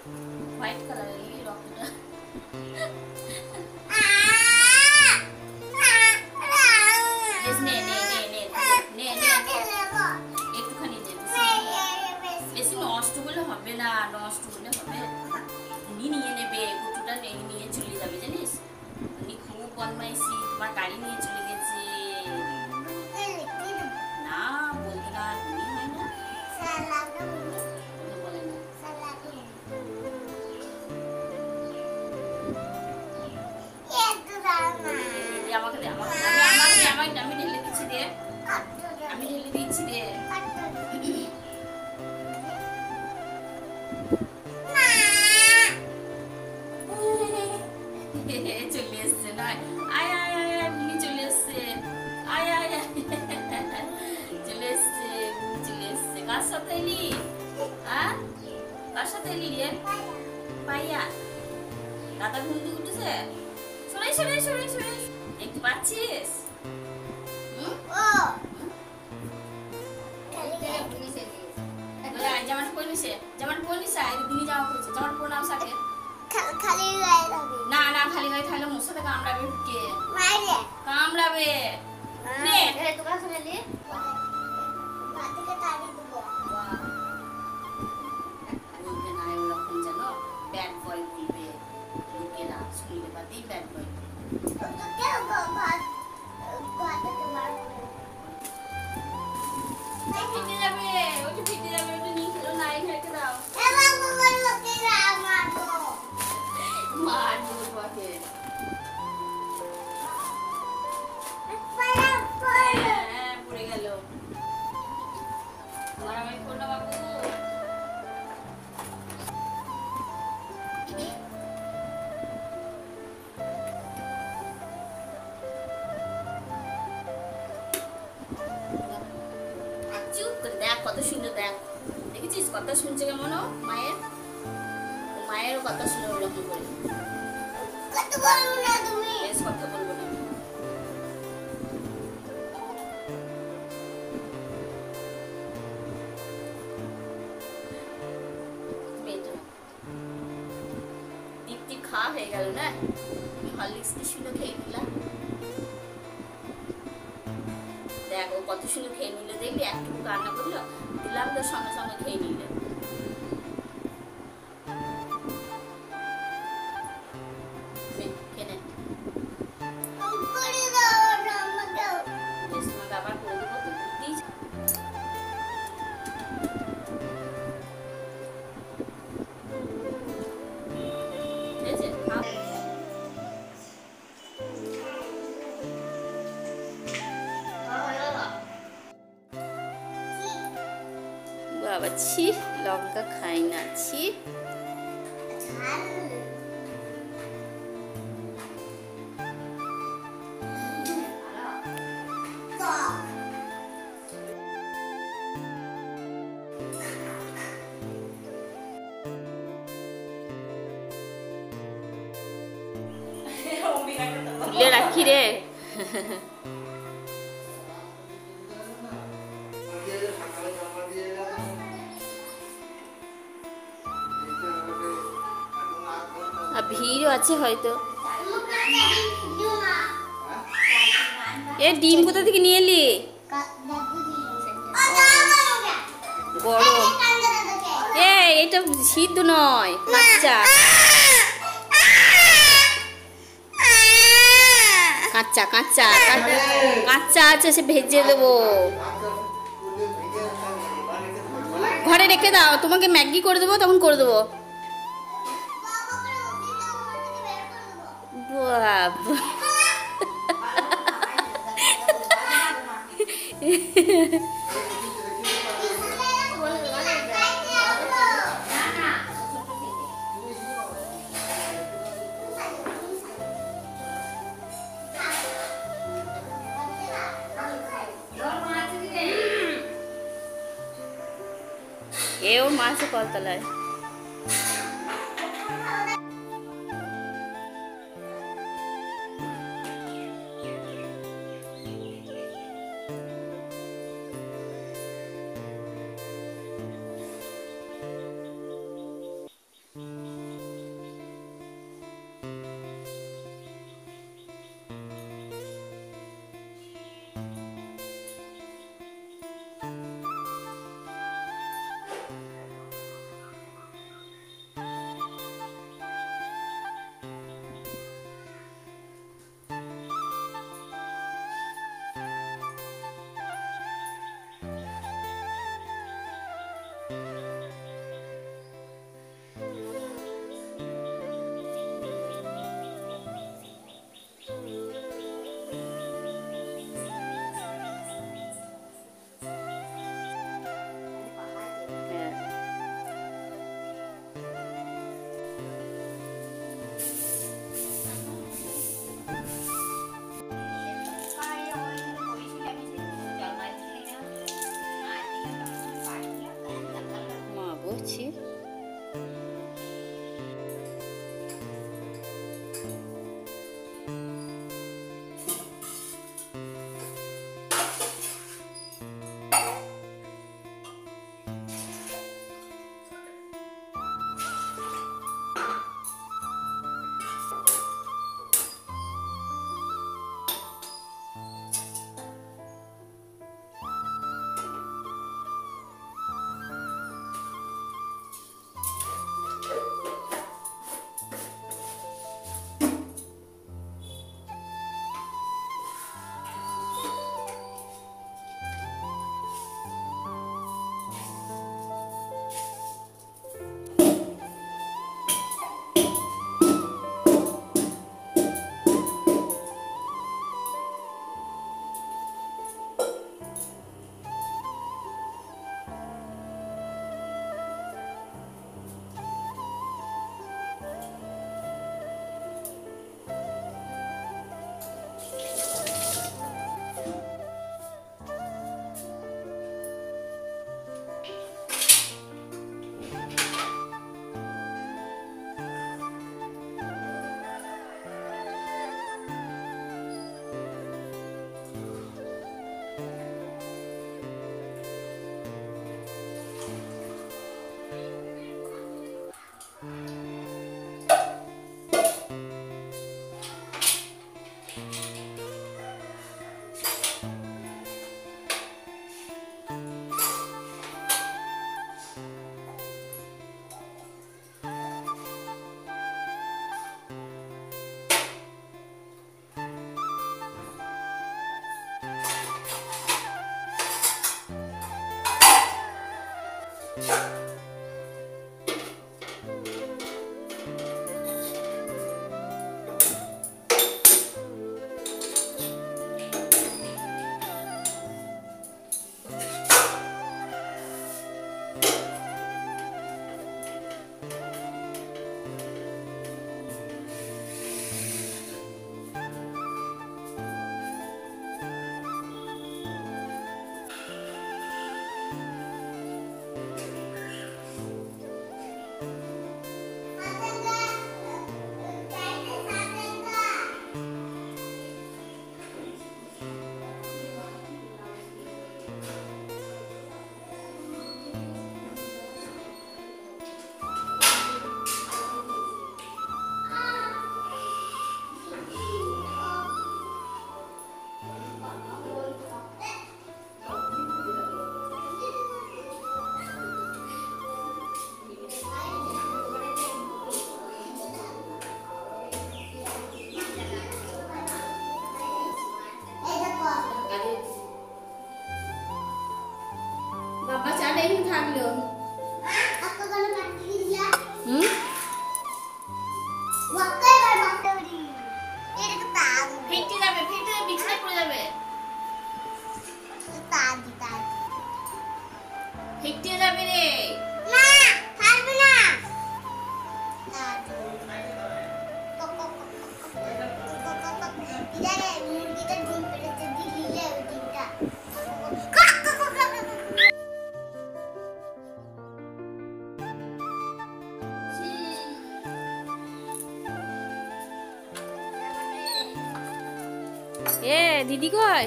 White colour এই রক্তটা। নে নে নে নে নে নে একটুখানি নে, বেশি নষ্ট করলে হবে না, নষ্ট করলে হবে। উনি নিয়ে নেবে কুটুটা, নিয়ে চলে যাবে জানিস। উনি খুব বদমাইশি, তোমার গাড়ি নিয়ে চলে গেছে। না বলতে না, উনি হয় না বলে না। আমাকে দে, আমি ঢেলে দিচ্ছি রে, আমি ঢেলে দিচ্ছি রে। চলে এসছে নয়, আয় আয় আয় আয়, বুনি চলে এসছে, আয় আয় আয়, চলে এসছে, বুনি চলে এসছে। কার সাথে এলি? হ্যাঁ কার সাথে এলি রে? পাইয়া দাদা ঘুম থেকে উঠেছে? সরাই সরাই সরাই সরাই, দেখতে পাচ্ছিস? জামাটা পরে নিছে, জামাটা পরে নিছে, বুনি জামা পরেছে, জামাটা পরে নাও সাথে। খালি গায়ে যাবে না না, খালি গায়ে থাকলে মশাতে কামড়াবে, ঢুকে কামড়াবে। নে তোরা শুনে নে, বাতিকে তাড়িয়ে দেবো। বলবে না এরকম, যেন ব্যাড বয় বলবে লোকেরা, শুনলে পাতেই ব্যাড বয়। ফিটে যাবে, ওটা ফিটে যাবে, ওটা নিয়ে খেলো না, এই রেখে দাও। মার দেবো তোমাকে। হ্যাঁ পড়ে গেল, মারামারি করো না বাবু। চুপ করে দেখ, কত সুন্দর দেখ, দেখেছিস কথা শুনছে কেমন মায়ের, মায়েরও কথা শুনে ওরকম করে। কত বলবো না তুমি, বেশ কথা বলবো না। দীপ্তি খাওয়া হয়ে গেল না, তুমি হরলিক্স কি সুন্দর খেয়ে নিলাম। দেখো কত সুন্দর খেয়ে নিল, দেখবি একটু রান্না করলো, দিলাম তো সঙ্গে সঙ্গে খেয়ে নিল। খেয়ে নে, করে দাও না আমাকেও। বেশ তোমাকে আবার করে দেবো তো, বুঝতেই ঠিক আছে, খাও। বাবা ছি, লঙ্কা খাই না, ছি। তুলে রাখি রে। আর ভিড়ও আছে হয়তো। এ ডিম কোথা থেকে নিয়ে এলি? গরম। এ এটা সিদ্ধ নয়, কাঁচা কাঁচা কাঁচা কাঁচা আছে, সে ভেজে দেবো। ঘরে রেখে দাও, তোমাকে ম্যাগি করে দেবো, তখন করে দেবো। বাবা এও মাছ কলতলায়। বাবা চাটা এখানে থাকলো। ফেটে যাবে, ফেটে বিছানায় পড়ে যাবে, ফেটে যাবে রে। এ দিদি কই?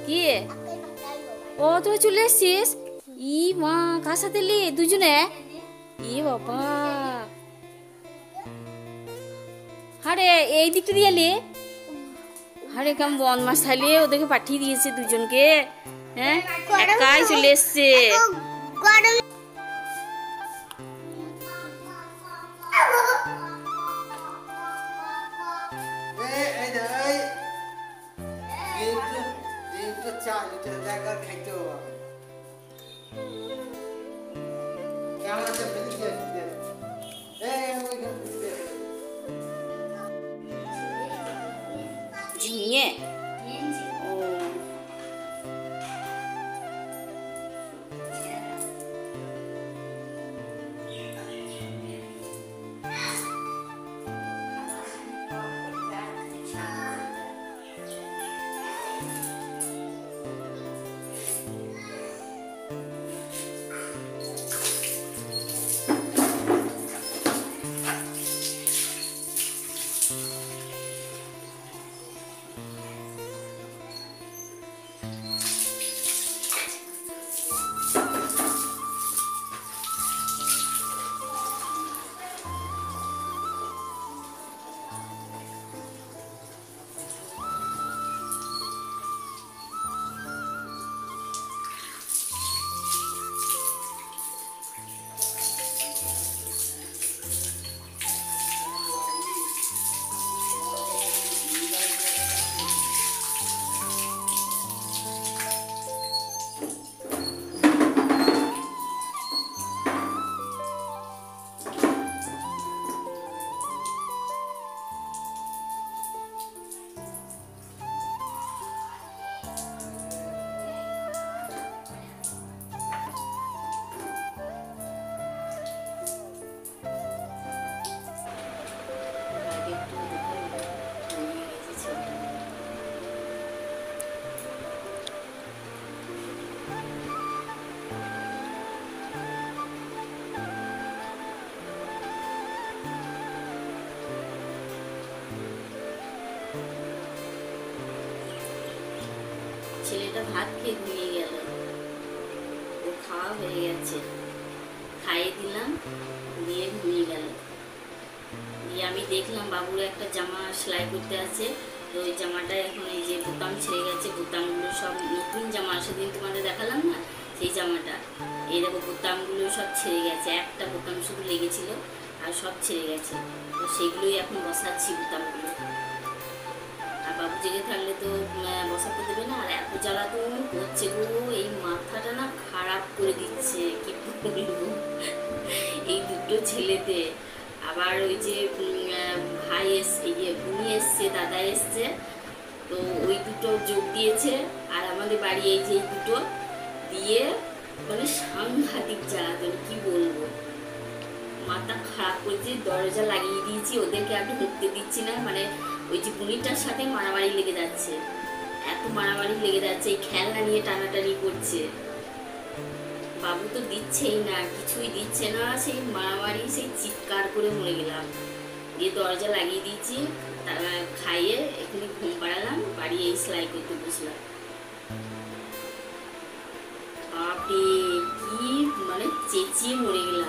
কি ও তুই চলে এসছিস? ই মা কার সাথে এলি দুজনে? ই বাবা, আরে এই দিকটা দিয়ে এলি? আরে কেমন বদমাস থাকলে ওদেরকে পাঠিয়ে দিয়েছে দুজনকে। হ্যাঁ একাই চলে এসছে। ঝিঙে ও ছেলেটা ভাত খেয়ে ঘুমিয়ে গেল। খাওয়া হয়ে গেছে, খাইয়ে দিলাম, দিয়ে ঘুমিয়ে গেল। দিয়ে আমি দেখলাম বাবুর একটা জামা সেলাই করতে আছে, তো ওই জামাটা এখন এই যে বোতাম ছেড়ে গেছে, বোতামগুলো সব নতুন জামা সেদিন তোমাদের দেখালাম না সেই জামাটা, এই দেখো বোতামগুলো সব ছেড়ে গেছে, একটা বোতাম শুধু লেগেছিল আর সব ছেড়ে গেছে, তো সেগুলোই এখন বসাচ্ছি বোতামগুলো। আর বাবু জেগে থাকলে তো বসাতে দেবে না, আর এত জ্বালা তো হচ্ছে গো, এই মাথাটা না খারাপ করে দিচ্ছে, কি বলবো এই দুটো ছেলেতে। আবার ওই যে ভাই বুনি এসছে, দাদা এসছে, তো ওই দুটো যোগ দিয়েছে, আর আমাদের বাড়ি এই যে দুটো দিয়ে মানে সাংঘাতিক জ্বালাতন, কি বলবো, মাথা খারাপ করেছে। দরজা লাগিয়ে দিয়েছি, ওদেরকে একটু ঢুকতে দিচ্ছি না, মানে ওই যে বুনিটার সাথে মারামারি লেগে যাচ্ছে, এত মারামারি লেগে যাচ্ছে, এই খেলনা নিয়ে টানাটানি করছে। বাবু তো দিচ্ছেই না, কিছুই দিচ্ছে না, সেই মারামারি, সেই চিৎকার করে মরে গেলাম। দিয়ে দরজা লাগিয়ে দিয়েছি, খাইয়ে এখানে ঘুম পাড়ালাম, বাড়ি এই সেলাই করতে বসলাম। বাপরে কি মানে চেঁচিয়ে মরে গেলাম।